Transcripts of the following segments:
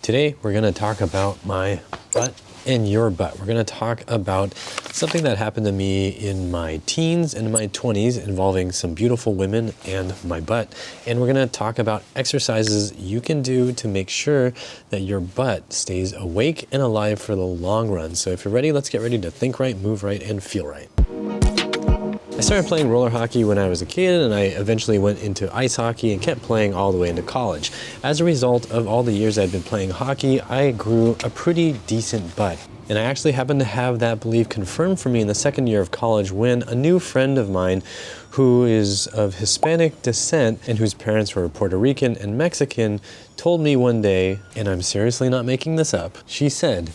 Today, we're gonna talk about my butt and your butt. We're gonna talk about something that happened to me in my teens and my 20s involving some beautiful women and my butt. And we're gonna talk about exercises you can do to make sure that your butt stays awake and alive for the long run. So if you're ready, let's get ready to think right, move right, and feel right. I started playing roller hockey when I was a kid, and I eventually went into ice hockey and kept playing all the way into college. As a result of all the years I'd been playing hockey, I grew a pretty decent butt. And I actually happened to have that belief confirmed for me in the second year of college when a new friend of mine who is of Hispanic descent and whose parents were Puerto Rican and Mexican told me one day, and I'm seriously not making this up, she said,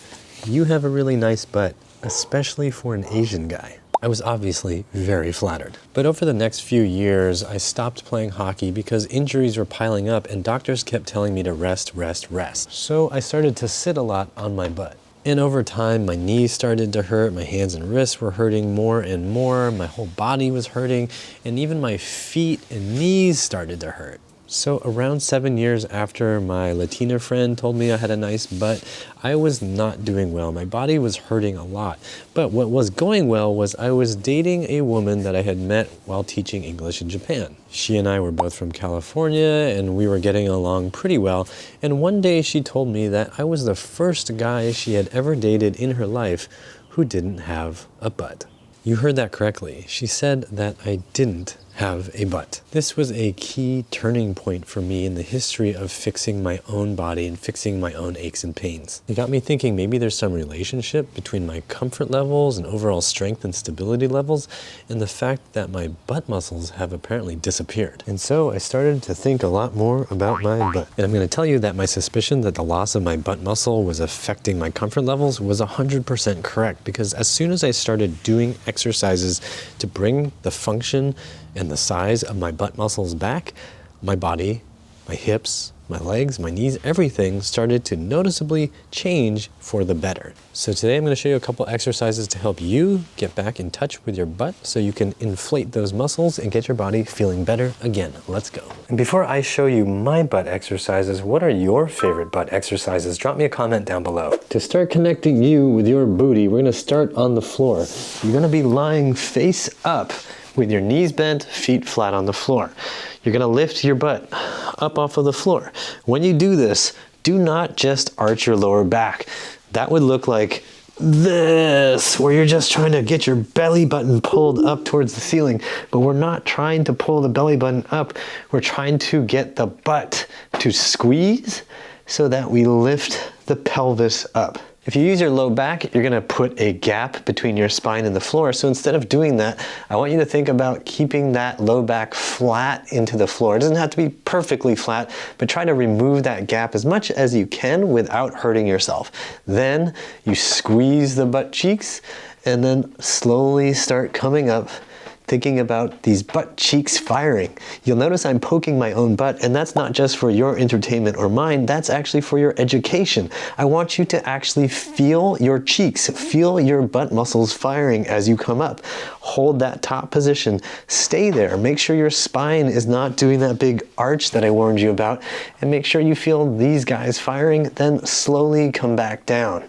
"You have a really nice butt, especially for an Asian guy." I was obviously very flattered. But over the next few years, I stopped playing hockey because injuries were piling up and doctors kept telling me to rest, rest, rest. So I started to sit a lot on my butt. And over time, my knees started to hurt, my hands and wrists were hurting more and more, my whole body was hurting, and even my feet and knees started to hurt. So around 7 years after my Latina friend told me I had a nice butt, I was not doing well. My body was hurting a lot. But what was going well was I was dating a woman that I had met while teaching English in Japan. She and I were both from California and we were getting along pretty well. And one day she told me that I was the first guy she had ever dated in her life who didn't have a butt. You heard that correctly. She said that I didn't have a butt. This was a key turning point for me in the history of fixing my own body and fixing my own aches and pains. It got me thinking maybe there's some relationship between my comfort levels and overall strength and stability levels and the fact that my butt muscles have apparently disappeared. And so I started to think a lot more about my butt. And I'm going to tell you that my suspicion that the loss of my butt muscle was affecting my comfort levels was 100% correct, because as soon as I started doing exercises to bring the function and the size of my butt muscles back, my body, my hips, my legs, my knees, everything started to noticeably change for the better. So today I'm going to show you a couple exercises to help you get back in touch with your butt so you can inflate those muscles and get your body feeling better again. Let's go. And before I show you my butt exercises, what are your favorite butt exercises? Drop me a comment down below. To start connecting you with your booty, we're going to start on the floor. You're going to be lying face up with your knees bent, feet flat on the floor. You're gonna lift your butt up off of the floor. When you do this, do not just arch your lower back. That would look like this, where you're just trying to get your belly button pulled up towards the ceiling. But we're not trying to pull the belly button up. We're trying to get the butt to squeeze so that we lift the pelvis up. If you use your low back, you're gonna put a gap between your spine and the floor. So instead of doing that, I want you to think about keeping that low back flat into the floor. It doesn't have to be perfectly flat, but try to remove that gap as much as you can without hurting yourself. Then you squeeze the butt cheeks and then slowly start coming up, thinking about these butt cheeks firing. You'll notice I'm poking my own butt, and that's not just for your entertainment or mine, that's actually for your education. I want you to actually feel your cheeks, feel your butt muscles firing as you come up. Hold that top position, stay there. Make sure your spine is not doing that big arch that I warned you about, and make sure you feel these guys firing, then slowly come back down.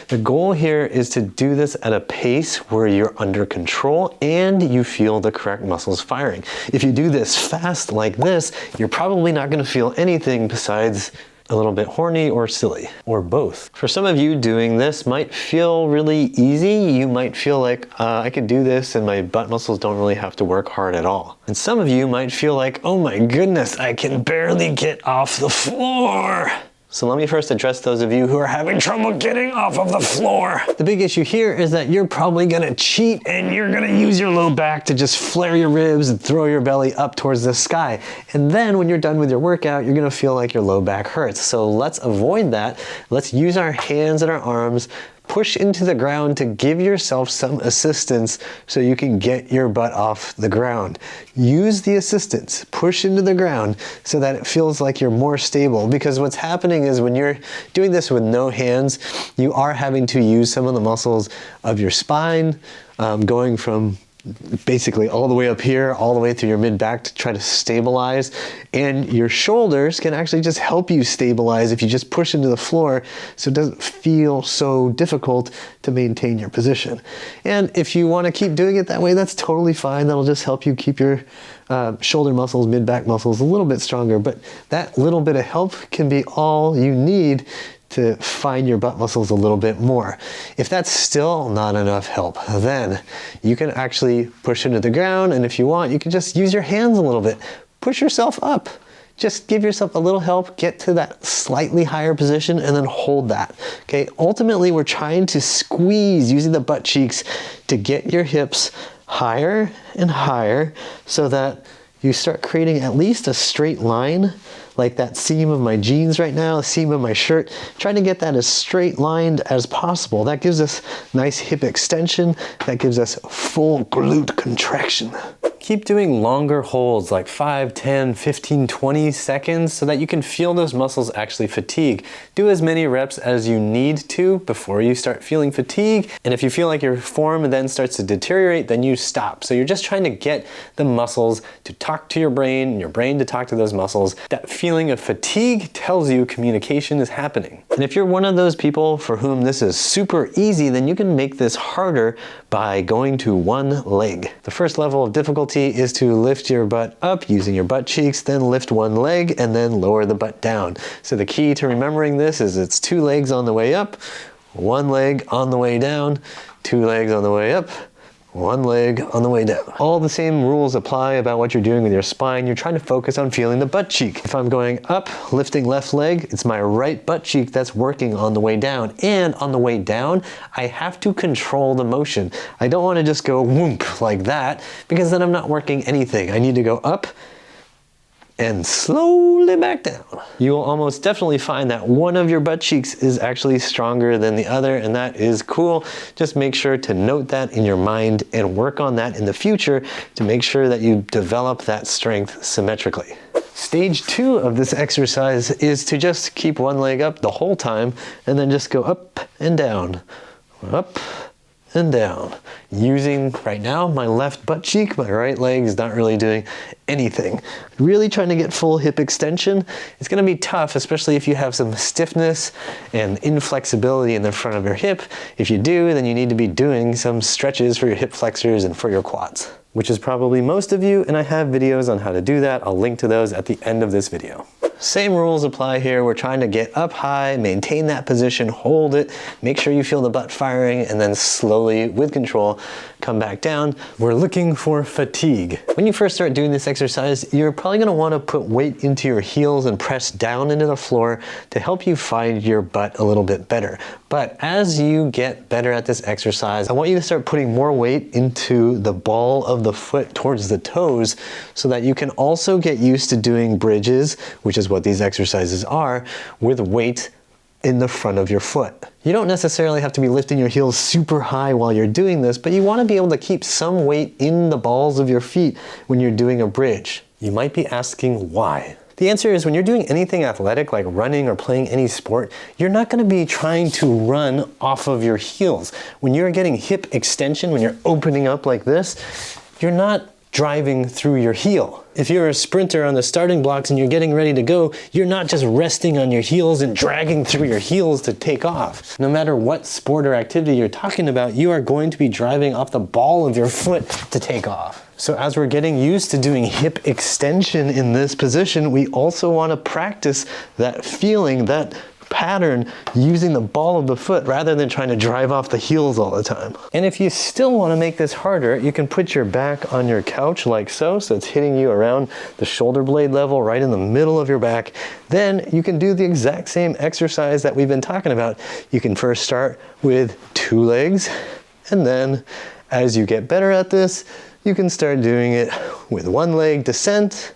The goal here is to do this at a pace where you're under control and you feel the correct muscles firing. If you do this fast like this, you're probably not going to feel anything besides a little bit horny or silly, or both. For some of you, doing this might feel really easy. You might feel like, I could do this and my butt muscles don't really have to work hard at all. And some of you might feel like, oh my goodness, I can barely get off the floor. So let me first address those of you who are having trouble getting off of the floor. The big issue here is that you're probably gonna cheat and you're gonna use your low back to just flare your ribs and throw your belly up towards the sky. And then when you're done with your workout, you're gonna feel like your low back hurts. So let's avoid that. Let's use our hands and our arms, push into the ground to give yourself some assistance so you can get your butt off the ground. Use the assistance, push into the ground so that it feels like you're more stable, because what's happening is when you're doing this with no hands, you are having to use some of the muscles of your spine, going from basically all the way up here, all the way through your mid-back to try to stabilize. And your shoulders can actually just help you stabilize if you just push into the floor so it doesn't feel so difficult to maintain your position. And if you want to keep doing it that way, that's totally fine. That'll just help you keep your shoulder muscles, mid-back muscles a little bit stronger. But that little bit of help can be all you need to find your butt muscles a little bit more. If that's still not enough help, then you can actually push into the ground, and if you want, you can just use your hands a little bit. Push yourself up. Just give yourself a little help, get to that slightly higher position, and then hold that. Okay, ultimately we're trying to squeeze using the butt cheeks to get your hips higher and higher so that you start creating at least a straight line, like that seam of my jeans right now, the seam of my shirt, trying to get that as straight lined as possible. That gives us nice hip extension, that gives us full glute contraction. Keep doing longer holds, like 5, 10, 15, 20 seconds, so that you can feel those muscles actually fatigue. Do as many reps as you need to before you start feeling fatigue. And if you feel like your form then starts to deteriorate, then you stop. So you're just trying to get the muscles to talk to your brain and your brain to talk to those muscles. That feeling of fatigue tells you communication is happening. And if you're one of those people for whom this is super easy, then you can make this harder by going to one leg. The first level of difficulty is to lift your butt up using your butt cheeks, then lift one leg and then lower the butt down. So the key to remembering this is it's 2 legs on the way up, 1 leg on the way down, 2 legs on the way up, 1 leg on the way down. All the same rules apply about what you're doing with your spine. You're trying to focus on feeling the butt cheek. If I'm going up, lifting left leg, it's my right butt cheek that's working on the way down. And on the way down, I have to control the motion. I don't want to just go whoomp like that, because then I'm not working anything. I need to go up and slowly back down. You will almost definitely find that one of your butt cheeks is actually stronger than the other, and that is cool. Just make sure to note that in your mind and work on that in the future to make sure that you develop that strength symmetrically. Stage 2 of this exercise is to just keep one leg up the whole time and then just go up and down, up and down. Using, right now, my left butt cheek, my right leg is not really doing anything. Really trying to get full hip extension. It's gonna be tough, especially if you have some stiffness and inflexibility in the front of your hip. If you do, then you need to be doing some stretches for your hip flexors and for your quads, which is probably most of you, and I have videos on how to do that. I'll link to those at the end of this video. Same rules apply here. We're trying to get up high, maintain that position, hold it, make sure you feel the butt firing, and then slowly, with control, come back down. We're looking for fatigue. When you first start doing this exercise, you're probably gonna wanna put weight into your heels and press down into the floor to help you find your butt a little bit better. But as you get better at this exercise, I want you to start putting more weight into the ball of the foot towards the toes so that you can also get used to doing bridges, which is what these exercises are, with weight in the front of your foot. You don't necessarily have to be lifting your heels super high while you're doing this, but you want to be able to keep some weight in the balls of your feet when you're doing a bridge. You might be asking why. The answer is when you're doing anything athletic like running or playing any sport, you're not going to be trying to run off of your heels. When you're getting hip extension, when you're opening up like this, you're not driving through your heel. If you're a sprinter on the starting blocks and you're getting ready to go, you're not just resting on your heels and dragging through your heels to take off. No matter what sport or activity you're talking about, you are going to be driving off the ball of your foot to take off. So as we're getting used to doing hip extension in this position, we also want to practice that feeling, that pattern, using the ball of the foot rather than trying to drive off the heels all the time. And if you still want to make this harder, you can put your back on your couch like so it's hitting you around the shoulder blade level, right in the middle of your back. Then you can do the exact same exercise that we've been talking about. You can first start with 2 legs, and then as you get better at this, you can start doing it with 1 leg descent,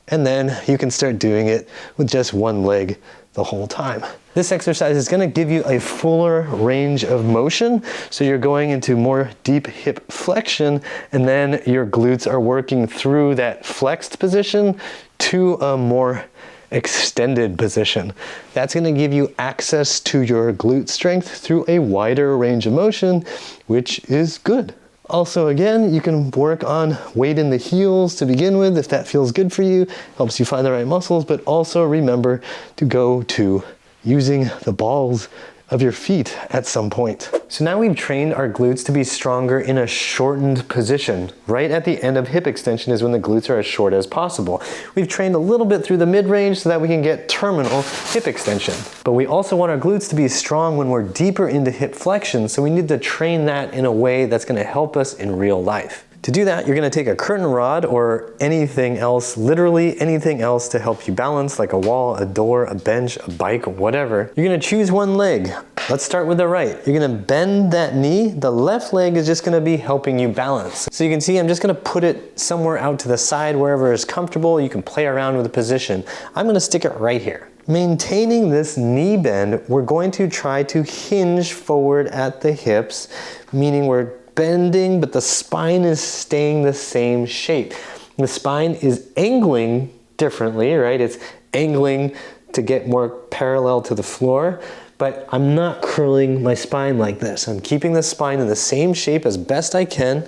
and then you can start doing it with just 1 leg the whole time. This exercise is gonna give you a fuller range of motion, so you're going into more deep hip flexion, and then your glutes are working through that flexed position to a more extended position. That's gonna give you access to your glute strength through a wider range of motion, which is good. Also, again, you can work on weight in the heels to begin with if that feels good for you, helps you find the right muscles, but also remember to go to using the balls of your feet at some point. So now we've trained our glutes to be stronger in a shortened position. Right at the end of hip extension is when the glutes are as short as possible. We've trained a little bit through the mid-range so that we can get terminal hip extension. But we also want our glutes to be strong when we're deeper into hip flexion, so we need to train that in a way that's gonna help us in real life. To do that, you're gonna take a curtain rod or anything else, literally anything else to help you balance, like a wall, a door, a bench, a bike, whatever. You're gonna choose one leg. Let's start with the right. You're gonna bend that knee. The left leg is just gonna be helping you balance. So you can see I'm just gonna put it somewhere out to the side, wherever is comfortable. You can play around with the position. I'm gonna stick it right here. Maintaining this knee bend, we're going to try to hinge forward at the hips, meaning we're bending, but the spine is staying the same shape. The spine is angling differently, right? It's angling to get more parallel to the floor, but I'm not curling my spine like this. I'm keeping the spine in the same shape as best I can.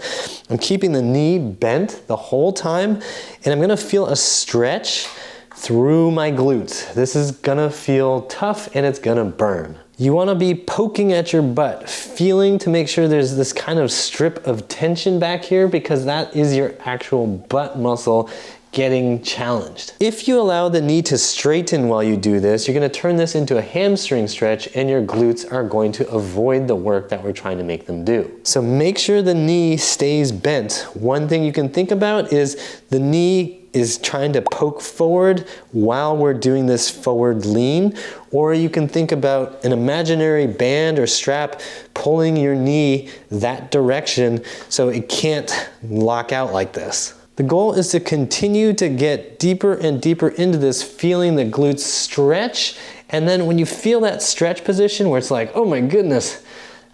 I'm keeping the knee bent the whole time, and I'm gonna feel a stretch through my glutes. This is gonna feel tough and it's gonna burn. You wanna be poking at your butt, feeling to make sure there's this kind of strip of tension back here, because that is your actual butt muscle getting challenged. If you allow the knee to straighten while you do this, you're gonna turn this into a hamstring stretch and your glutes are going to avoid the work that we're trying to make them do. So make sure the knee stays bent. One thing you can think about is the knee is trying to poke forward while we're doing this forward lean, or you can think about an imaginary band or strap pulling your knee that direction so it can't lock out like this. The goal is to continue to get deeper and deeper into this, feeling the glutes stretch, and then when you feel that stretch position where it's like, oh my goodness,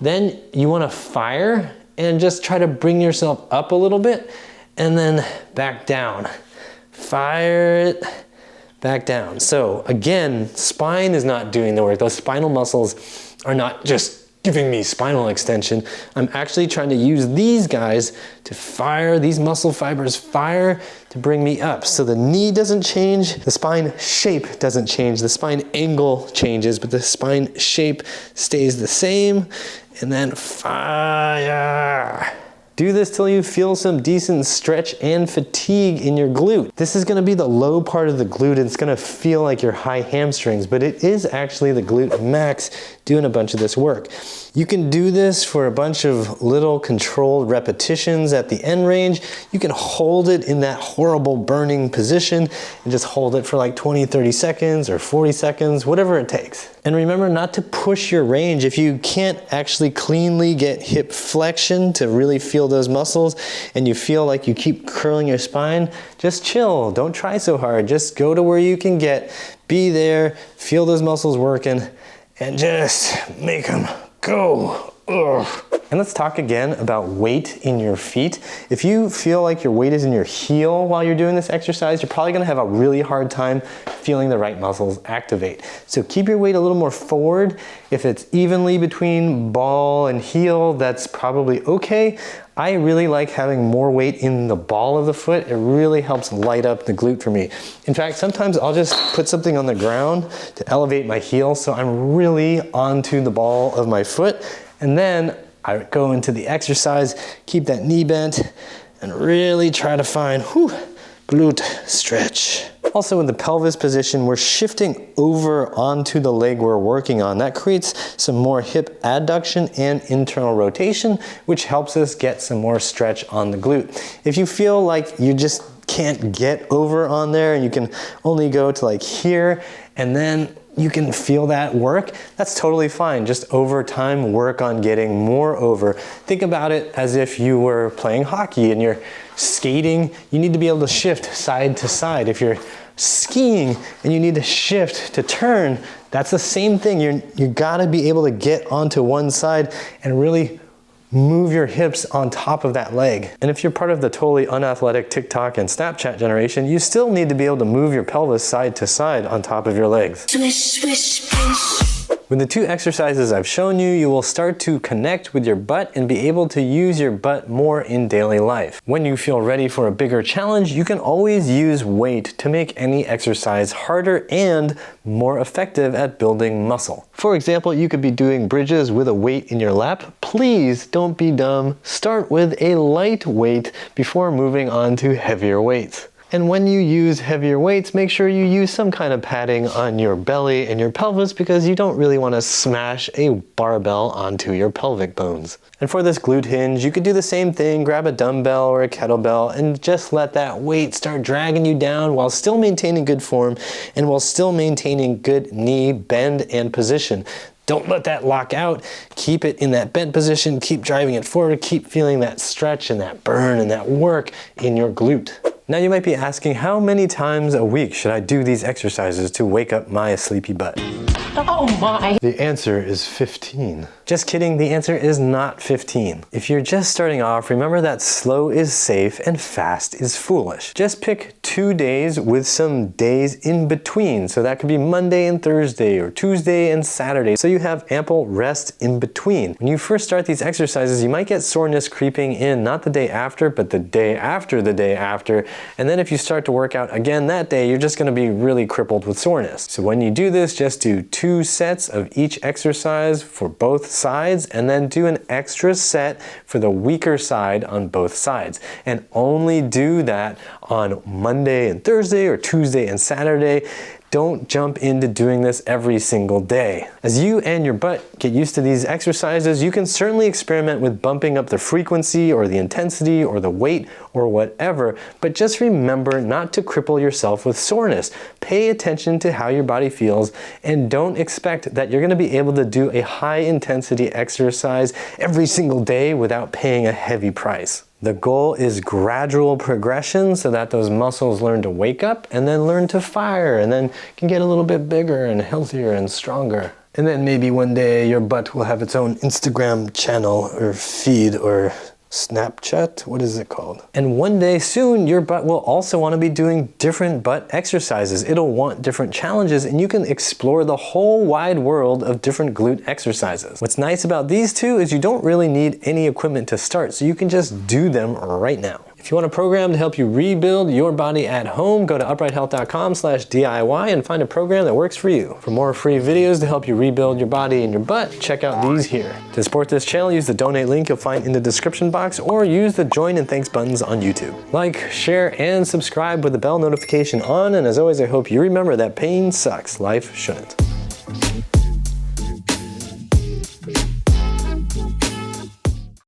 then you want to fire and just try to bring yourself up a little bit and then back down. Fire it, back down. So again, spine is not doing the work. Those spinal muscles are not just giving me spinal extension. I'm actually trying to use these guys to fire, these muscle fibers fire to bring me up. So the knee doesn't change, the spine shape doesn't change, the spine angle changes, but the spine shape stays the same, and then fire. Do this till you feel some decent stretch and fatigue in your glute. This is gonna be the low part of the glute, and it's gonna feel like your high hamstrings, but it is actually the glute max doing a bunch of this work. You can do this for a bunch of little controlled repetitions at the end range. You can hold it in that horrible burning position and just hold it for like 20, 30 seconds or 40 seconds, whatever it takes. And remember not to push your range. If you can't actually cleanly get hip flexion to really feel those muscles and you feel like you keep curling your spine, just chill. Don't try so hard. Just go to where you can get, be there, feel those muscles working, and just make them go. Ugh. And let's talk again about weight in your feet. If you feel like your weight is in your heel while you're doing this exercise, you're probably gonna have a really hard time feeling the right muscles activate. So keep your weight a little more forward. If it's evenly between ball and heel, that's probably okay. I really like having more weight in the ball of the foot. It really helps light up the glute for me. In fact, sometimes I'll just put something on the ground to elevate my heel so I'm really onto the ball of my foot. And then I go into the exercise, keep that knee bent, and really try to find glute stretch. Also in the pelvis position, we're shifting over onto the leg we're working on. That creates some more hip adduction and internal rotation, which helps us get some more stretch on the glute. If you feel like you just can't get over on there and you can only go to like here and then you can feel that work, that's totally fine. Just over time, work on getting more over. Think about it as if you were playing hockey and you're skating. You need to be able to shift side to side. If you're skiing and you need to shift to turn, that's the same thing. You gotta be able to get onto one side and really move your hips on top of that leg. And if you're part of the totally unathletic TikTok and Snapchat generation, you still need to be able to move your pelvis side to side on top of your legs. Swish, swish, pinch. With the 2 exercises I've shown you, you will start to connect with your butt and be able to use your butt more in daily life. When you feel ready for a bigger challenge, you can always use weight to make any exercise harder and more effective at building muscle. For example, you could be doing bridges with a weight in your lap. Please don't be dumb. Start with a light weight before moving on to heavier weights. And when you use heavier weights, make sure you use some kind of padding on your belly and your pelvis because you don't really want to smash a barbell onto your pelvic bones. And for this glute hinge, you could do the same thing, grab a dumbbell or a kettlebell and just let that weight start dragging you down while still maintaining good form and while still maintaining good knee bend and position. Don't let that lock out. Keep it in that bent position, keep driving it forward, keep feeling that stretch and that burn and that work in your glute. Now you might be asking, how many times a week should I do these exercises to wake up my sleepy butt? Oh my! The answer is 15. Just kidding, the answer is not 15. If you're just starting off, remember that slow is safe and fast is foolish. Just pick 2 days with some days in between. So that could be Monday and Thursday or Tuesday and Saturday. So you have ample rest in between. When you first start these exercises, you might get soreness creeping in, not the day after, but the day after the day after. And then if you start to work out again that day, you're just gonna be really crippled with soreness. So when you do this, just do 2 sets of each exercise for both sides and then do an extra set for the weaker side on both sides. And only do that on Monday and Thursday or Tuesday and Saturday. Don't jump into doing this every single day. As you and your butt get used to these exercises, you can certainly experiment with bumping up the frequency or the intensity or the weight or whatever, but just remember not to cripple yourself with soreness. Pay attention to how your body feels and don't expect that you're gonna be able to do a high intensity exercise every single day without paying a heavy price. The goal is gradual progression so that those muscles learn to wake up and then learn to fire and then can get a little bit bigger and healthier and stronger. And then maybe one day your butt will have its own Instagram channel or feed or Snapchat, what is it called? And one day soon, your butt will also want to be doing different butt exercises. It'll want different challenges and you can explore the whole wide world of different glute exercises. What's nice about these 2 is you don't really need any equipment to start, so you can just do them right now. If you want a program to help you rebuild your body at home, go to uprighthealth.com/DIY and find a program that works for you. For more free videos to help you rebuild your body and your butt, check out these here. To support this channel, use the donate link you'll find in the description box or use the join and thanks buttons on YouTube. Like, share, and subscribe with the bell notification on, and as always, I hope you remember that pain sucks, life shouldn't.